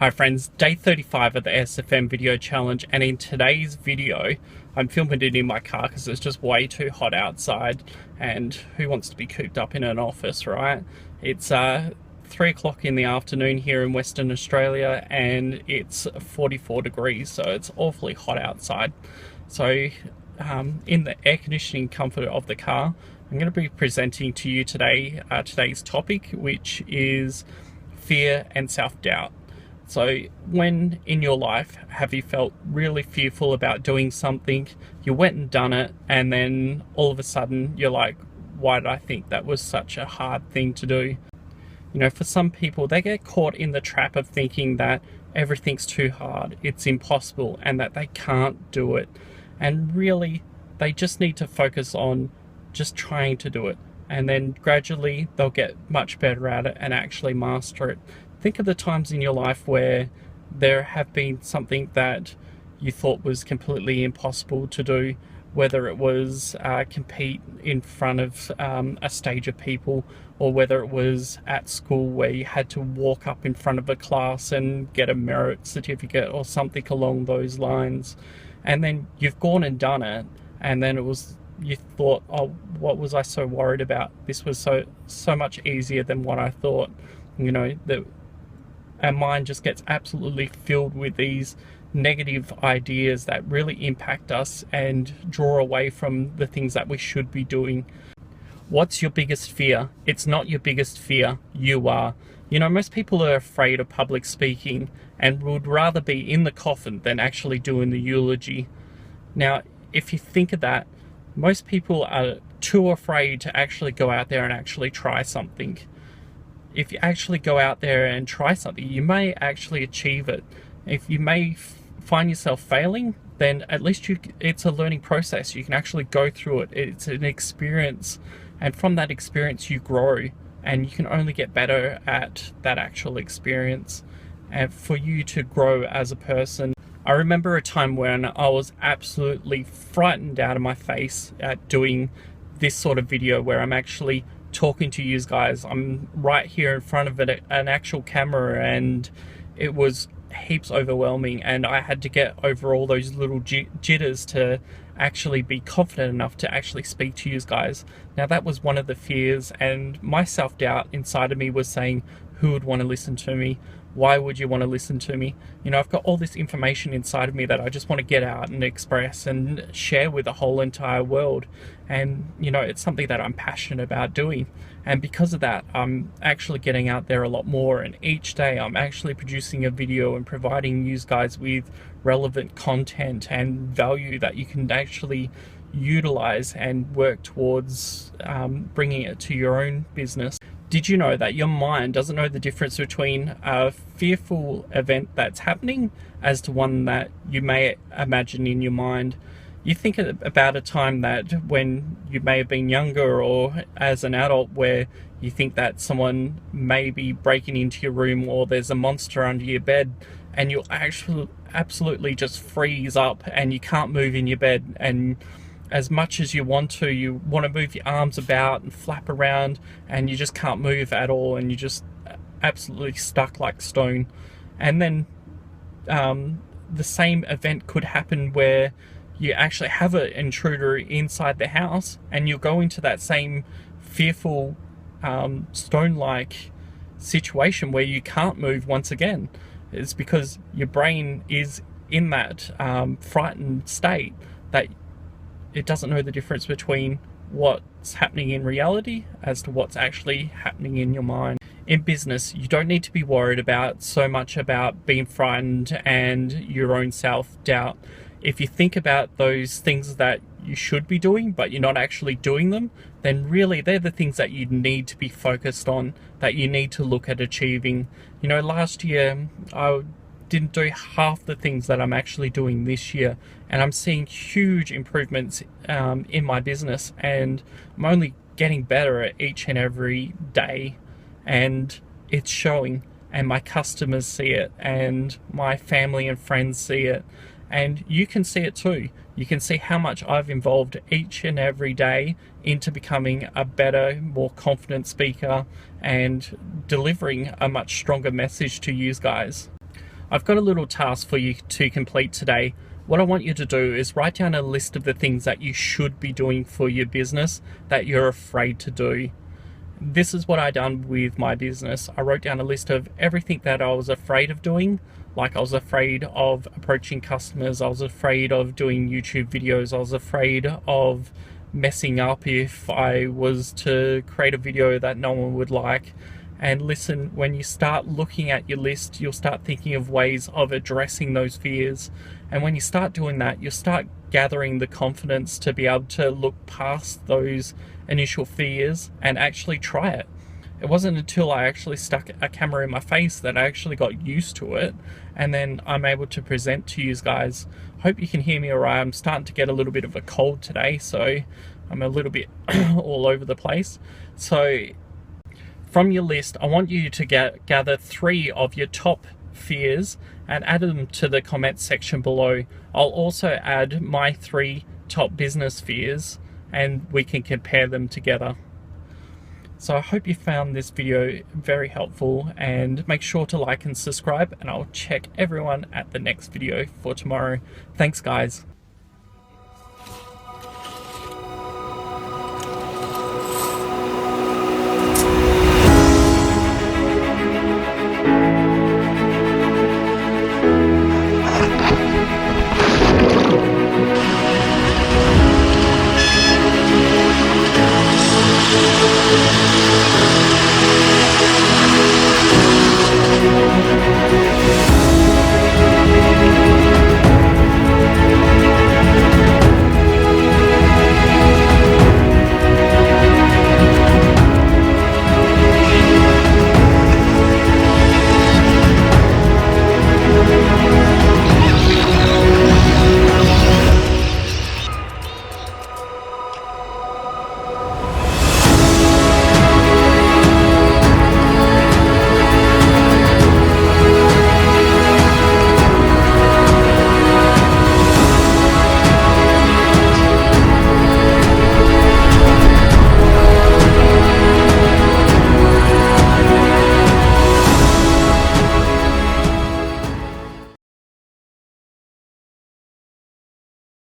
Hi friends, day 35 of the SFM video challenge, and in today's video I'm filming it in my car because it's just way too hot outside, and who wants to be cooped up in an office, right? It's 3 o'clock in the afternoon here in Western Australia and it's 44 degrees, so it's awfully hot outside. So in the air conditioning comfort of the car, I'm going to be presenting to you today today's topic, which is fear and self-doubt. So when in your life have you felt really fearful about doing something, you went and done it, and then all of a sudden you're like, why did I think that was such a hard thing to do? You know, for some people, they get caught in the trap of thinking that everything's too hard, it's impossible, and that they can't do it. And really, they just need to focus on just trying to do it. And then gradually they'll get much better at it and actually master it. Think of the times in your life where there have been something that you thought was completely impossible to do, whether it was compete in front of a stage of people, or whether it was at school where you had to walk up in front of a class and get a merit certificate or something along those lines. And then you've gone and done it, and then you thought, oh, what was I so worried about? This was so much easier than what I thought. You know, that our mind just gets absolutely filled with these negative ideas that really impact us and draw away from the things that we should be doing. What's your biggest fear? It's not your biggest fear, you are. You know, most people are afraid of public speaking and would rather be in the coffin than actually doing the eulogy. Now, if you think of that, most people are too afraid to actually go out there and actually try something. If you actually go out there and try something, you may actually achieve it. If you may find yourself failing, then at least it's a learning process. You can actually go through it. It's an experience, and from that experience you grow, and you can only get better at that actual experience. And for you to grow as a person, I remember a time when I was absolutely frightened out of my face at doing this sort of video where I'm actually talking to you guys. I'm right here in front of an actual camera, and it was heaps overwhelming, and I had to get over all those little jitters to actually be confident enough to actually speak to you guys. Now that was one of the fears, and my self-doubt inside of me was saying, who would want to listen to me? Why would you want to listen to me? You know, I've got all this information inside of me that I just want to get out and express and share with the whole entire world. And, you know, it's something that I'm passionate about doing. And because of that, I'm actually getting out there a lot more. And each day I'm actually producing a video and providing you guys with relevant content and value that you can actually utilize and work towards bringing it to your own business. Did you know that your mind doesn't know the difference between a fearful event that's happening as to one that you may imagine in your mind? You think about a time that when you may have been younger or as an adult where you think that someone may be breaking into your room or there's a monster under your bed, and you'll actually absolutely just freeze up and you can't move in your bed, and as much as you want to move your arms about and flap around, and you just can't move at all, and you're just absolutely stuck like stone. And then the same event could happen where you actually have an intruder inside the house, and you'll go into that same fearful stone-like situation where you can't move once again. It's because your brain is in that frightened state that it doesn't know the difference between what's happening in reality as to what's actually happening in your mind. In business, you don't need to be worried about so much about being frightened and your own self-doubt. If you think about those things that you should be doing but you're not actually doing them, then really they're the things that you need to be focused on, that you need to look at achieving. You know, last year I didn't do half the things that I'm actually doing this year, and I'm seeing huge improvements in my business, and I'm only getting better at each and every day, and it's showing, and my customers see it, and my family and friends see it, and you can see it too. You can see how much I've involved each and every day into becoming a better, more confident speaker and delivering a much stronger message to you guys. I've got a little task for you to complete today. What I want you to do is write down a list of the things that you should be doing for your business that you're afraid to do. This is what I done with my business. I wrote down a list of everything that I was afraid of doing. Like I was afraid of approaching customers, I was afraid of doing YouTube videos, I was afraid of messing up if I was to create a video that no one would like. And listen, when you start looking at your list, you'll start thinking of ways of addressing those fears. And when you start doing that, you'll start gathering the confidence to be able to look past those initial fears and actually try it. It wasn't until I actually stuck a camera in my face that I actually got used to it, and then I'm able to present to you guys. Hope you can hear me all right. I'm starting to get a little bit of a cold today, so I'm a little bit all over the place. So from your list, I want you to gather 3 of your top fears and add them to the comment section below. I'll also add my 3 top business fears and we can compare them together. So I hope you found this video very helpful, and make sure to like and subscribe, and I'll check everyone at the next video for tomorrow. Thanks guys.